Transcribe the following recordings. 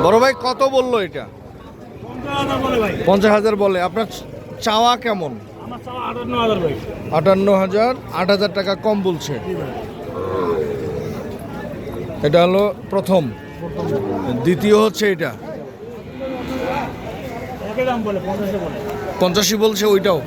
বড় ভাই কত বললো এটা? 50,000 বলে। আপনার চাওয়া কেমন? 58,000। 8,000 টাকা কম বলছে। এটা হলো প্রথম। দ্বিতীয় হচ্ছে এটা 85 বলছে ওইটাও।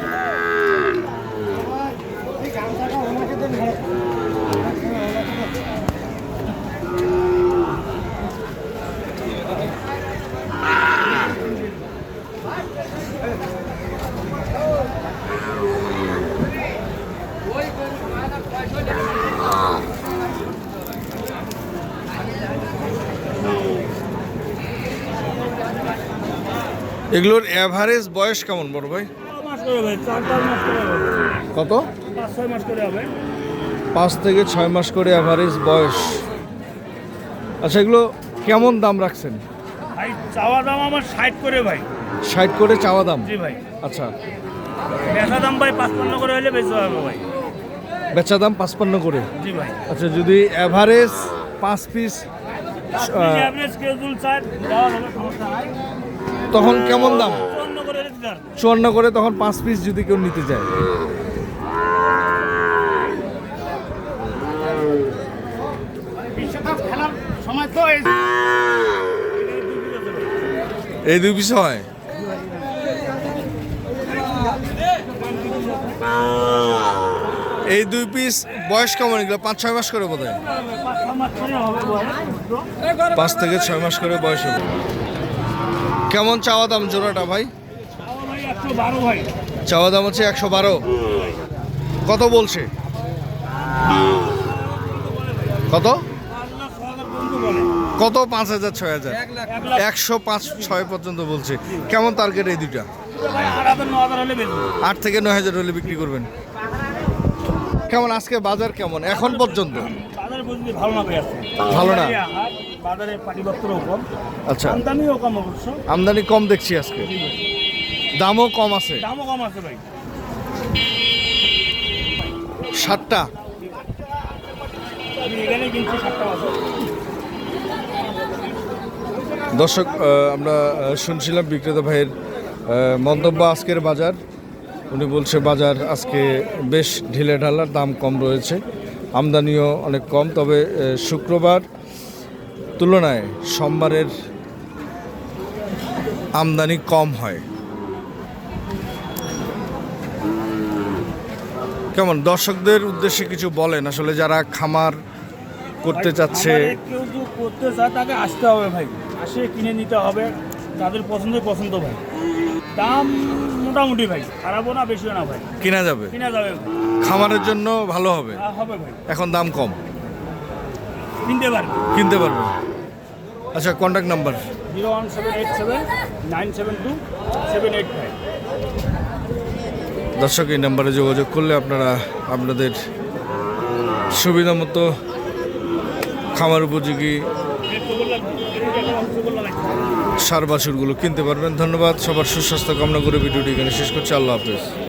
এগুলোর এভারেজ বয়স কেমন বড় ভাই? কত? 5 থেকে 6 মাস করে এভারেজ বয়স। আচ্ছা, এগুলো কেমন দাম রাখছেন? চাওয়া দাম আমার 60 করে ভাই। 60 করে চাওয়া দাম? জি ভাই। আচ্ছা, বেচা দাম ভাই 55 করে হলে বেচতে হবে ভাই। বেচা দাম 55 করে? জি ভাই। আচ্ছা, যদি এভারেজ 5 পিস তখন কেমন দাম? 54 করে। তখন 5 পিস যদি কেউ নিতে যায়? এই 2 পিস হয়? এই 2 পিস বয়স কেমন? এগুলো 5-6 মাস করে বোধ হয়। 5 থেকে 6 মাস করে বয়স হবে। কেমন চাওয়া দাম জোড়াটা ভাই? চাওয়া দাম হচ্ছে 112। কত বলছে? কত কত? 5,000 6,000? 105-6 পর্যন্ত বলছে। কেমন টার্গেট এই দুইটা? 8 থেকে 9,000 হলে বিক্রি করবেন। কেমন আজকে বাজার কেমন এখন পর্যন্ত? ভালো না? আচ্ছা, আমদানি কম দেখছি আজকে। দামও কম আছে? ভাই। 7টা? দর্শক, আমরা শুনছিলাম বিক্রেতা ভাইয়ের মন্তব্য আজকের বাজার। উনি বলছে বাজার আজকে বেশ ঢিলে ঢালা, দাম কম রয়েছে, আমদানিও অনেক কম। তবে শুক্রবার তুলনায় সোমবারের আমদানি কম হয়। কেমন দর্শকদের উদ্দেশ্যে কিছু বলেন? আসলে যারা খামার করতে চাচ্ছে, কেউ করতে চায় তাকে আসতে হবে ভাই, আসে কিনে নিতে হবে। তাদের পছন্দ ভাই। দাম মোটামুটি ভাই, খারাপও না বেশিও না ভাই। কিনা যাবে ভাই। খামারের জন্য ভালো হবে। হবে ভাই। এখন দাম কম, কিনতে পারবে। আচ্ছা, কন্ট্যাক্ট নাম্বার? 01787-972-785। দর্শক, এই নাম্বারে যোগাযোগ করলে আপনারা আপনাদের সুবিধা মতো খামার উপযোগী সার বাছুরগুলো কিনতে পারবেন। ধন্যবাদ। সবার সুস্বাস্থ্য কামনা করে ভিডিওটি এখানে শেষ করছি। আল্লাহ হাফেজ।